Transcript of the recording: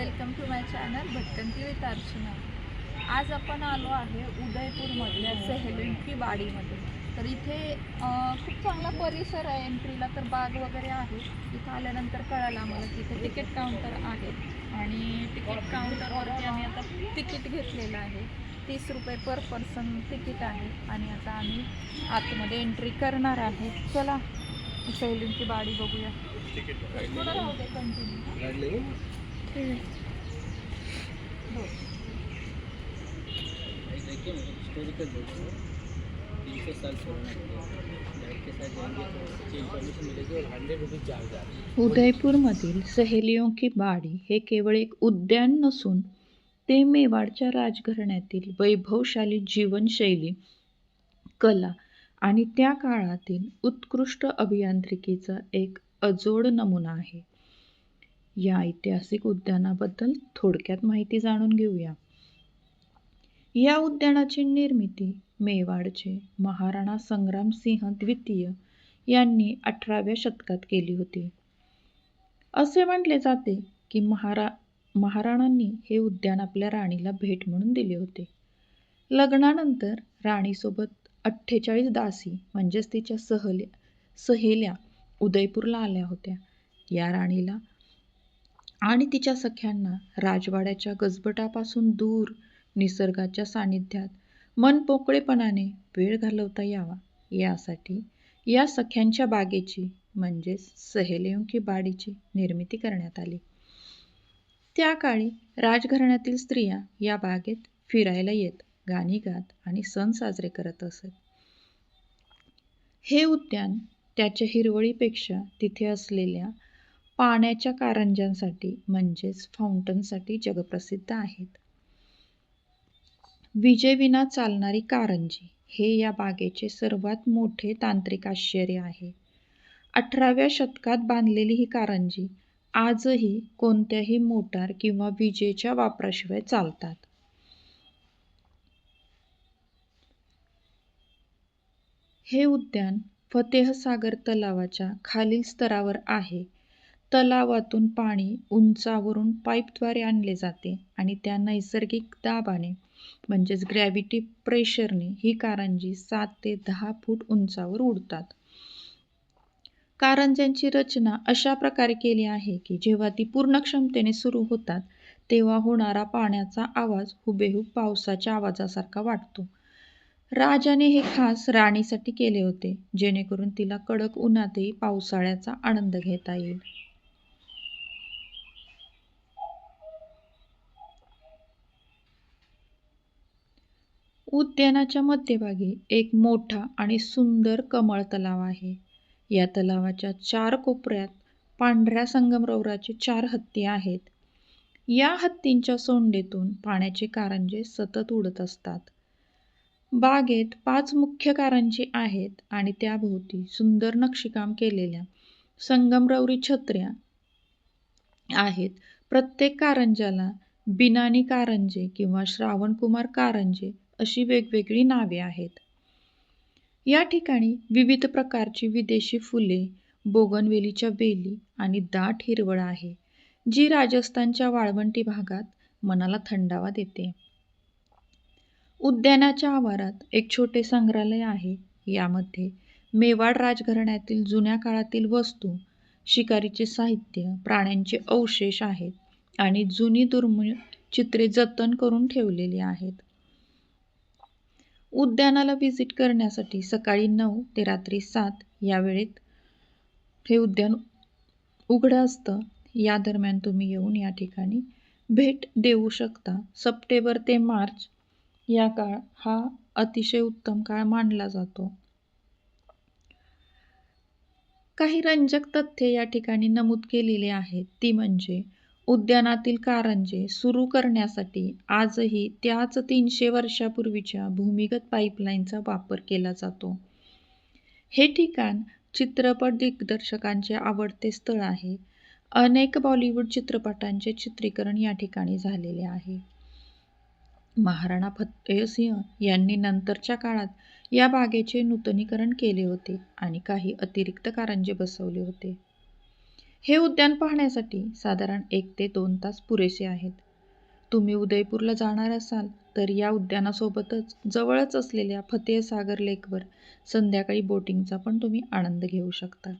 Welcome to my channel भटकंती with Archana. आज आपण आलो आहे उदयपूरमधल्या सेहलींची वाडीमध्ये। तर इथे खूप चांगला परिसर आहे। एंट्रीला तर बाग वगैरे आहे। इथं आल्यानंतर कळालं आम्हाला की इथे तिकीट काउंटर आहे आणि तिकीट काउंटरवरती आम्ही आता तिकीट घेतलेलं आहे। 30 रुपये पर पर्सन तिकीट आहे आणि आता आम्ही आतमध्ये एंट्री करणार आहे। चला सेहलींची वाडी बघूया। थोडं राहू दे कंटिन्यू। देखिए हिस्टोरिकल जगह है। 300 साल पुराना जगह है। गाइड के साथ जाएंगे तो अच्छी इन्फॉर्मेशन मिलेगी और 100 रुपीज़ चार्ज है। उदयपूरमधील सहेलियों की बाडी हे केवळ एक उद्यान नसून ते मेवाडच्या राजघराण्यातील वैभवशाली जीवनशैली, कला आणि त्या काळातील उत्कृष्ट अभियांत्रिकीचा एक अजोड नमुना आहे. या ऐतिहासिक उद्यानाबद्दल थोडक्यात माहिती जाणून घेऊया. या उद्यानाची निर्मिती मेवाडचे महाराणा संग्रामसिंह द्वितीय यांनी 18व्या शतकात केली होती. असे म्हटले जाते की महाराणांनी हे उद्यान आपल्या राणीला भेट म्हणून दिले होते. लग्नानंतर राणीसोबत 48 दासी म्हणजेच तिच्या सहेल्या उदयपूरला आल्या होत्या. या राणीला आणि तिच्या सख्यांना राजवाड्याच्या गजबटापासून दूर निसर्गाच्या सानिध्यात मनमोकळेपणाने वेळ घालवता यावा यासाठी या सख्यांच्या बागेची म्हणजेच सहेलियों की बाडीची निर्मिती करण्यात आली. त्या काळी राजघराण्यातील स्त्रिया या बागेत फिरायला येत, गाणी गात आणि सण साजरे करत असत. हे उद्यान त्याच्या हिरवळीपेक्षा तिथे असलेल्या पाण्याच्या कारंज्यांसाठी म्हणजेच फाउंटनसाठी जगप्रसिद्ध आहेत. विजेविना चालणारी कारंजी हे या बागेचे सर्वात मोठे तांत्रिक आश्चर्य आहे. 18व्या शतकात बांधलेली ही कारंजी आजही कोणत्याही मोटार किंवा विजेच्या वापराशिवाय चालतात. हे उद्यान फतेहसागर तलावाच्या खालील स्तरावर आहे. तलावातून पाणी उंचावरून पाईपद्वारे आणले जाते आणि त्या नैसर्गिक दाबाने म्हणजेच ग्रॅव्हिटी प्रेशरने ही कारंजी 7 ते 10 फूट उंचावर उडतात. कारंज्यांची रचना अशा प्रकारे केली आहे की जेव्हा ती पूर्ण क्षमतेने सुरू होतात तेव्हा होणारा पाण्याचा आवाज हुबेहूब पावसाच्या आवाजासारखा वाटतो. राजाने हे खास राणीसाठी केले होते जेणेकरून तिला कडक उन्हातही पावसाळ्याचा आनंद घेता येईल. उद्यानाच्या मध्यभागी एक मोठा आणि सुंदर कमळ तलाव आहे. या तलावाच्या 4 कोपऱ्यात पांढऱ्या संगमरवराचे 4 हत्ती आहेत. या हत्तींच्या सोंडेतून पाण्याचे कारंजे सतत उडत असतात. बागेत 5 मुख्य कारंजे आहेत आणि त्याभोवती सुंदर नक्षीकाम केलेल्या संगमरवरी छत्र्या आहेत. प्रत्येक कारंज्याला बिनानी कारंजे किंवा श्रावणकुमार कारंजे अशी वेगवेगळी नावे आहेत. या ठिकाणी विविध प्रकारची विदेशी फुले, बोगनवेलीच्या वेली आणि दाट हिरवळ आहे, जी राजस्थानच्या वाळवंटी भागात मनाला थंडावा देते. उद्यानाच्या आवारात एक छोटे संग्रहालय आहे. यामध्ये मेवाड राजघराण्यातील जुन्या काळातील वस्तू, शिकारीचे साहित्य, प्राण्यांचे अवशेष आहेत आणि जुनी दुर्मिळ चित्रे जतन करून ठेवलेली आहेत. उद्यानाला व्हिजिट करण्यासाठी सकाळी 9 ते रात्री 7 या वेळेत हे उद्यान उघडं असतं. या दरम्यान तुम्ही येऊन या ठिकाणी भेट देऊ शकता. सप्टेंबर ते मार्च या काळ हा अतिशय उत्तम काळ मानला जातो. काही रंजक तथ्ये या ठिकाणी नमूद केलेली आहेत. ती म्हणजे उद्यानातील कारंजे सुरू करण्यासाठी आजही त्याच 300 वर्षापूर्वीच्या भूमिगत पाईपलाईनचा वापर केला जातो. हे ठिकाण चित्रपट दिग्दर्शकांचे आवडते स्थळ आहे. अनेक बॉलिवूड चित्रपटांचे चित्रीकरण या ठिकाणी झालेले आहे. महाराणा फतेहसिंह यांनी नंतरच्या काळात या बागेचे नूतनीकरण केले होते आणि काही अतिरिक्त कारंजे बसवले होते. हे उद्यान पाहण्यासाठी साधारण 1 ते 2 तास पुरेसे आहेत. तुम्ही उदयपूरला जाणार असाल तर या उद्यानासोबतच जवळच असलेल्या फतेहसागर लेकवर संध्याकाळी बोटिंगचा पण तुम्ही आनंद घेऊ शकता.